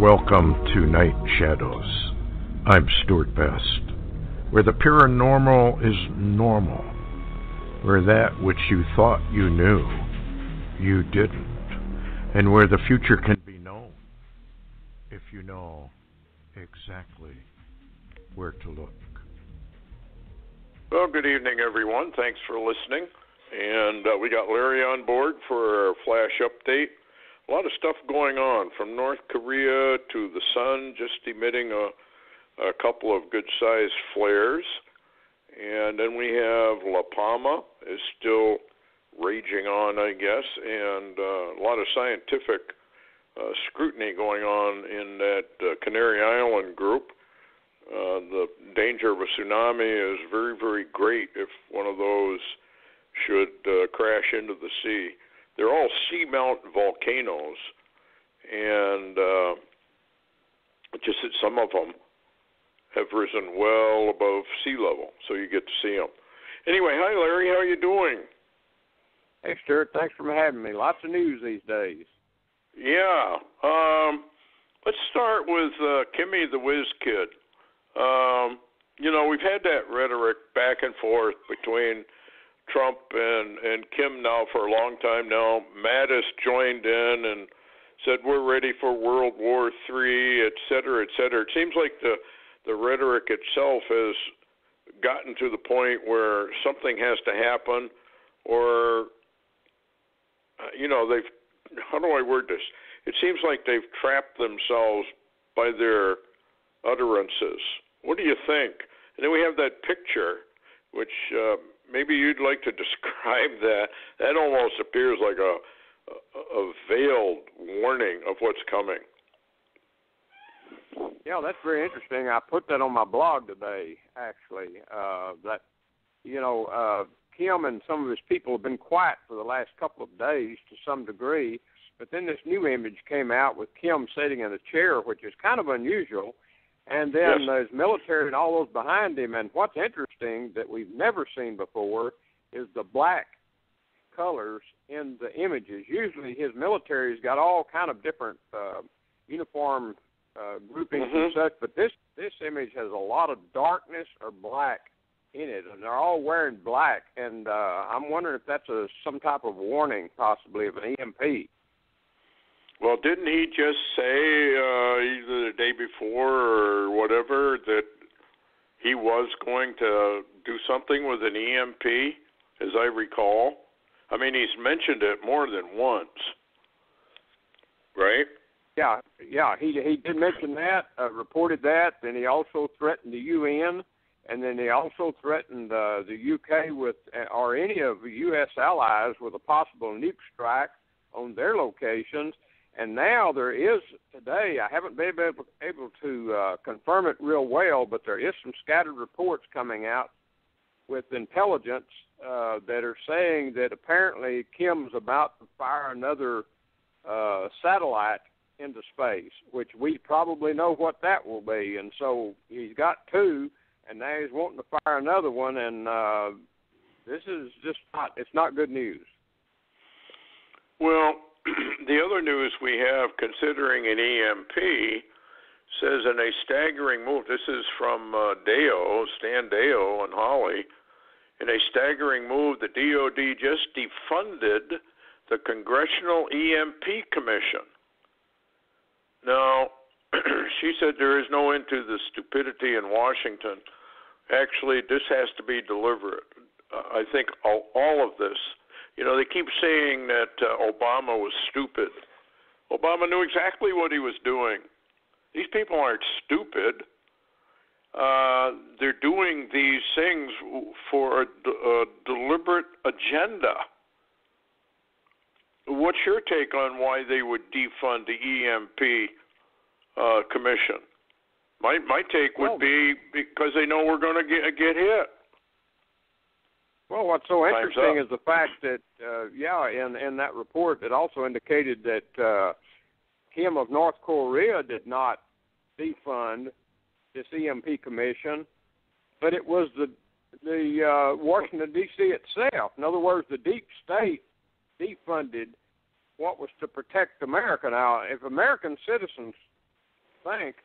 Welcome to Night Shadows. I'm Stuart Best, where the paranormal is normal, where that which you thought you knew, you didn't, and where the future can be known if you know exactly where to look. Well, good evening, everyone. Thanks for listening. And we got Larry on board for our flash update. A lot of stuff going on, from North Korea to the sun just emitting a couple of good-sized flares. And then we have La Palma is still raging on, I guess, and a lot of scientific scrutiny going on in that Canary Island group. The danger of a tsunami is very, very great if one of those should crash into the sea. They're all seamount volcanoes, and just that some of them have risen well above sea level, so you get to see them. Anyway, hi, Larry. How are you doing? Hey, Stuart. Thanks for having me. Lots of news these days. Yeah. Let's start with Kimmy the Whiz Kid. We've had that rhetoric back and forth between Trump and Kim now for a long time now. Mattis joined in and said we're ready for World War III, et cetera, et cetera. It seems like the rhetoric itself has gotten to the point where something has to happen, or, they've, how do I word this? It seems like they've trapped themselves by their utterances. What do you think? And then we have that picture, which maybe you'd like to describe that. That almost appears like a veiled warning of what's coming. Yeah, that's very interesting. I put that on my blog today, actually. Kim and some of his people have been quiet for the last couple of days to some degree, but then this new image came out with Kim sitting in a chair, which is kind of unusual. And then there's military and all those behind him. And what's interesting that we've never seen before is the black colors in the images. Usually his military's got all kind of different uniform groupings and such, but this image has a lot of darkness or black in it, and they're all wearing black. And I'm wondering if that's some type of warning, possibly, of an EMP. Well, didn't he just say either the day before or whatever that he was going to do something with an EMP, as I recall? I mean, he's mentioned it more than once, right? Yeah, he did mention that, reported that. Then he also threatened the UN, and then he also threatened the UK or any of the U.S. allies with a possible nuke strike on their locations. And now there is, today, I haven't been able to confirm it real well, but there is some scattered reports coming out with intelligence that are saying that apparently Kim's about to fire another satellite into space, which we probably know what that will be. And so he's got two, and now he's wanting to fire another one, and this is just it's not good news. Well, the other news we have, considering an EMP, says in a staggering move, this is from Stan Deo and Holly, in a staggering move, the DOD just defunded the Congressional EMP Commission. Now, she said there is no end to the stupidity in Washington. Actually, this has to be deliberate. I think all of this. They keep saying that Obama was stupid. Obama knew exactly what he was doing. These people aren't stupid. They're doing these things for a deliberate agenda. What's your take on why they would defund the EMP Commission? My take would be because they know we're going to get hit. Well, what's so interesting is the fact that, in that report, it also indicated that Kim of North Korea did not defund this EMP Commission, but it was the Washington DC itself. In other words, the deep state defunded what was to protect America. Now, if American citizens think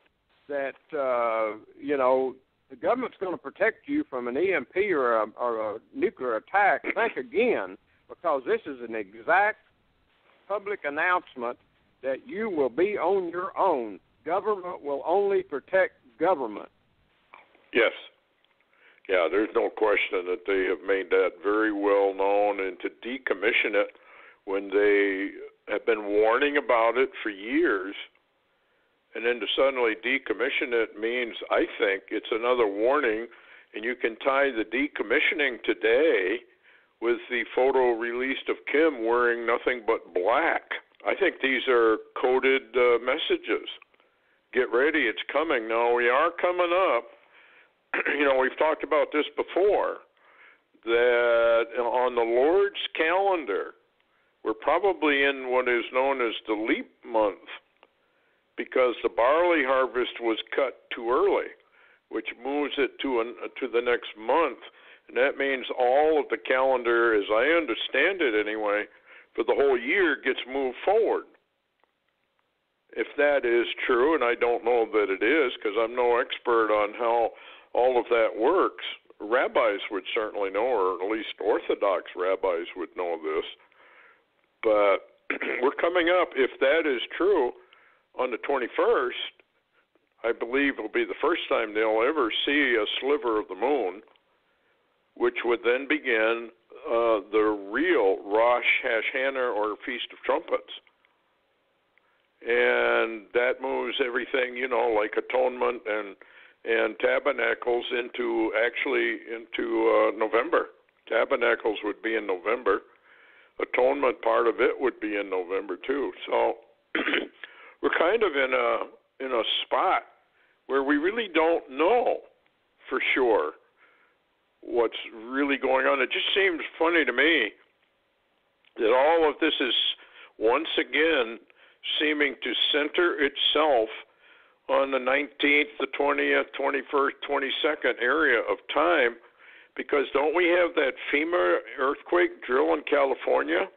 that, the government's going to protect you from an EMP or a nuclear attack, think again, because this is an exact public announcement that you will be on your own. Government will only protect government. Yes. Yeah, there's no question that they have made that very well known, and to decommission it when they have been warning about it for years, and then to suddenly decommission it means, I think, it's another warning, and you can tie the decommissioning today with the photo released of Kim wearing nothing but black. I think these are coded messages. Get ready, it's coming. Now, we are coming up. We've talked about this before, that on the Lord's calendar, we're probably in what is known as the leap month, because the barley harvest was cut too early, which moves it to the next month. And that means all of the calendar, as I understand it anyway, for the whole year gets moved forward. If that is true, and I don't know that it is because I'm no expert on how all of that works, rabbis would certainly know, or at least Orthodox rabbis would know this. But we're coming up, if that is true, on the 21st, I believe will be the first time they'll ever see a sliver of the moon, which would then begin the real Rosh Hashanah, or Feast of Trumpets. And that moves everything, like atonement and tabernacles into November. Tabernacles would be in November. Atonement part of it would be in November too. So we're kind of in a spot where we really don't know for sure what's really going on. It just seems funny to me that all of this is once again seeming to center itself on the 19th, the 20th, 21st, 22nd area of time, because don't we have that FEMA earthquake drill in California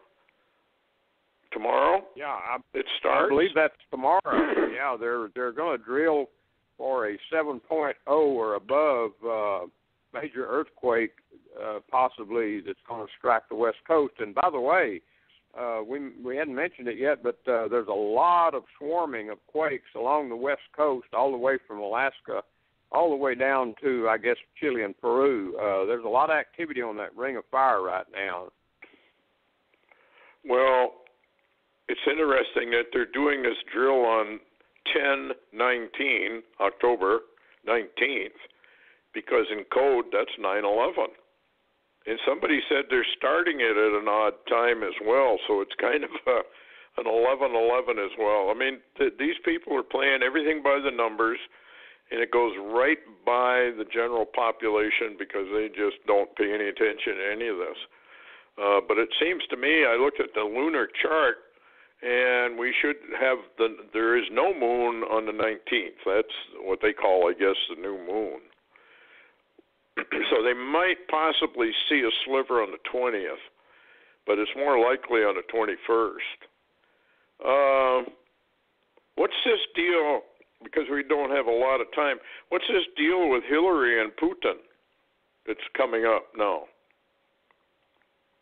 tomorrow? Yeah, it starts. I believe that's tomorrow. Yeah, they're going to drill for a 7.0 or above major earthquake, possibly that's going to strike the West Coast. And by the way, we hadn't mentioned it yet, but there's a lot of swarming of quakes along the West Coast, all the way from Alaska, all the way down to, I guess, Chile and Peru. There's a lot of activity on that ring of fire right now. Well, it's interesting that they're doing this drill on 10/19, October 19th, because in code that's 9/11. And somebody said they're starting it at an odd time as well, so it's kind of an 11/11 as well. I mean, these people are playing everything by the numbers, and it goes right by the general population because they just don't pay any attention to any of this. But it seems to me, I looked at the lunar chart, and we should have there is no moon on the 19th. That's what they call, I guess, the new moon. So they might possibly see a sliver on the 20th, but it's more likely on the 21st. What's this deal, because we don't have a lot of time, what's this deal with Hillary and Putin that's coming up now?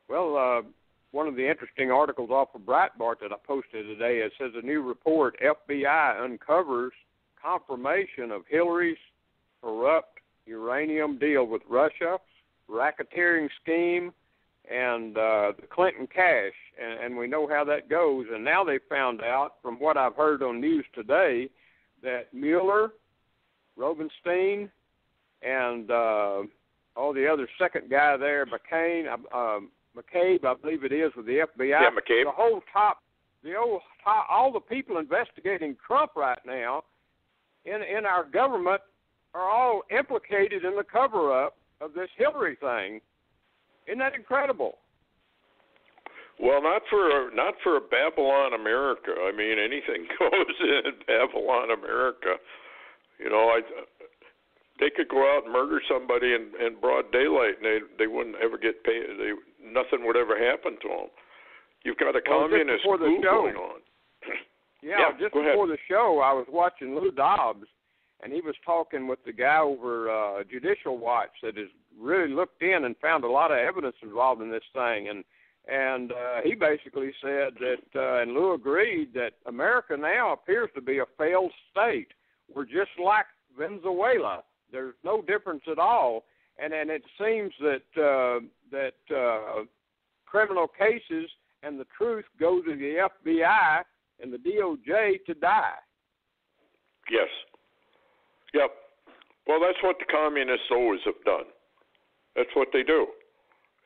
Well, one of the interesting articles off of Breitbart that I posted today, it says a new report, FBI uncovers confirmation of Hillary's corrupt uranium deal with Russia, racketeering scheme, and the Clinton cash. And we know how that goes. And now they found out, from what I've heard on news today, that Mueller, Robenstein, and all the other second guy there, McCabe, I believe it is, with the FBI. Yeah, McCabe. All the people investigating Trump right now in our government are all implicated in the cover-up of this Hillary thing. Isn't that incredible? Well, not for a Babylon America. I mean, anything goes in Babylon America. They could go out and murder somebody in broad daylight, and they wouldn't ever get paid. Nothing would ever happen to them. You've got a communist coup going on. Yeah, just before the show, I was watching Lou Dobbs, and he was talking with the guy over Judicial Watch that has really looked in and found a lot of evidence involved in this thing. And he basically said that, and Lou agreed, that America now appears to be a failed state. We're just like Venezuela. There's no difference at all. And it seems that criminal cases and the truth go to the FBI and the DOJ to die. Yes. Yep. Well, that's what the communists always have done. That's what they do.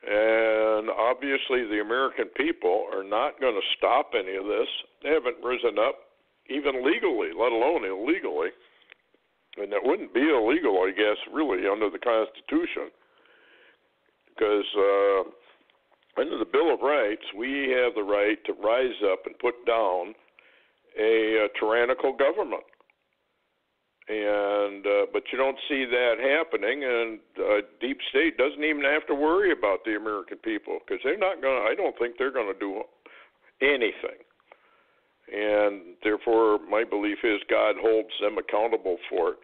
And obviously the American people are not going to stop any of this. They haven't risen up, even legally, let alone illegally. And it wouldn't be illegal, I guess, really, under the Constitution. Because under the Bill of Rights, we have the right to rise up and put down a tyrannical government. And but you don't see that happening, and deep state doesn't even have to worry about the American people, because they're not going to, I don't think they're going to do anything. And therefore, my belief is God holds them accountable for it.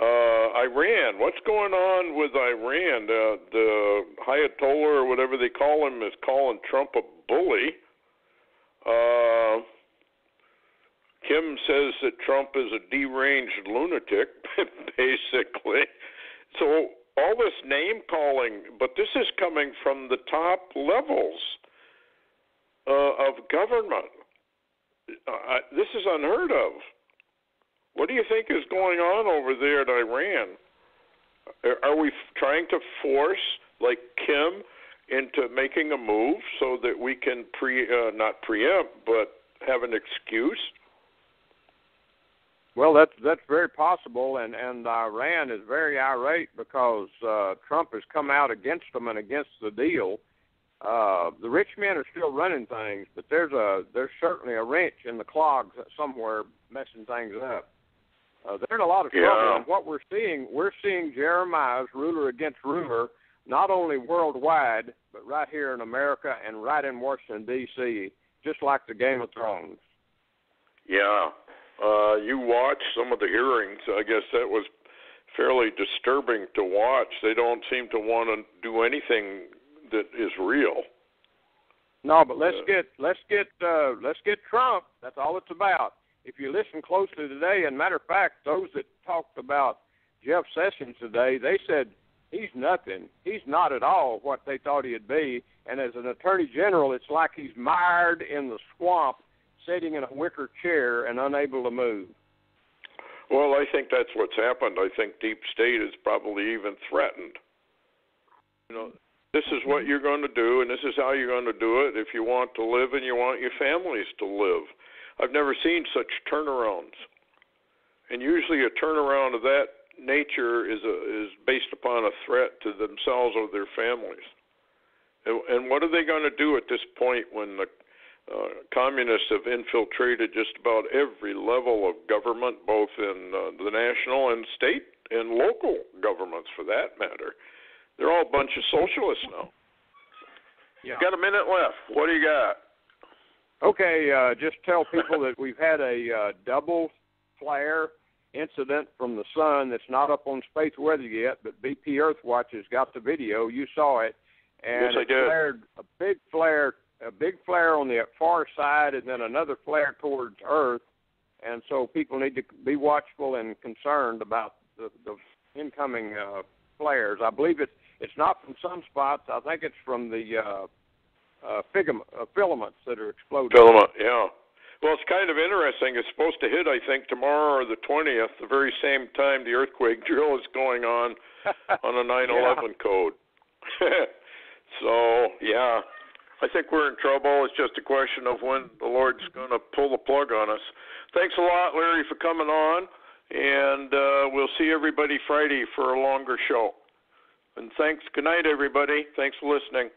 Iran, what's going on with Iran? The Ayatollah, or whatever they call him, is calling Trump a bully. Kim says that Trump is a deranged lunatic, basically. So all this name-calling, but this is coming from the top levels of government. This is unheard of. What do you think is going on over there at Iran? Are we trying to force, like Kim, into making a move so that we can not preempt, but have an excuse? Well, that's very possible, and Iran is very irate because Trump has come out against them and against the deal. The rich men are still running things, but there's certainly a wrench in the clogs somewhere messing things up. They're in a lot of trouble, and what we're seeing Jeremiah's ruler against ruler, not only worldwide, but right here in America and right in Washington, D.C., just like the Game of Thrones. Yeah. You watched some of the hearings. I guess that was fairly disturbing to watch. They don't seem to want to do anything that is real. No, but let's get Trump. That's all it's about. If you listen closely today, and matter of fact, those that talked about Jeff Sessions today, they said he's nothing. He's not at all what they thought he'd be. And as an attorney general, it's like he's mired in the swamp, sitting in a wicker chair and unable to move. Well, I think that's what's happened. I think deep state is probably even threatened. You know, this is what you're going to do, and this is how you're going to do it if you want to live and you want your families to live. I've never seen such turnarounds. And usually a turnaround of that nature is based upon a threat to themselves or their families. And what are they going to do at this point when the communists have infiltrated just about every level of government, both in the national and state and local governments, for that matter? They're all a bunch of socialists now. Yeah. Got a minute left. What do you got? Okay, just tell people that we've had a double flare incident from the sun that's not up on space weather yet, but BP Earthwatch has got the video. You saw it. And yes, I did. Flared a big flare on the far side, and then another flare towards Earth. And so people need to be watchful and concerned about the incoming flares. I believe it's not from sunspots. I think it's from the filaments that are exploding. Filament, yeah. Well, it's kind of interesting. It's supposed to hit, I think, tomorrow or the 20th, the very same time the earthquake drill is going on a 9/11 code. So, yeah, I think we're in trouble. It's just a question of when the Lord's going to pull the plug on us. Thanks a lot, Larry, for coming on, and we'll see everybody Friday for a longer show. And thanks. Good night, everybody. Thanks for listening.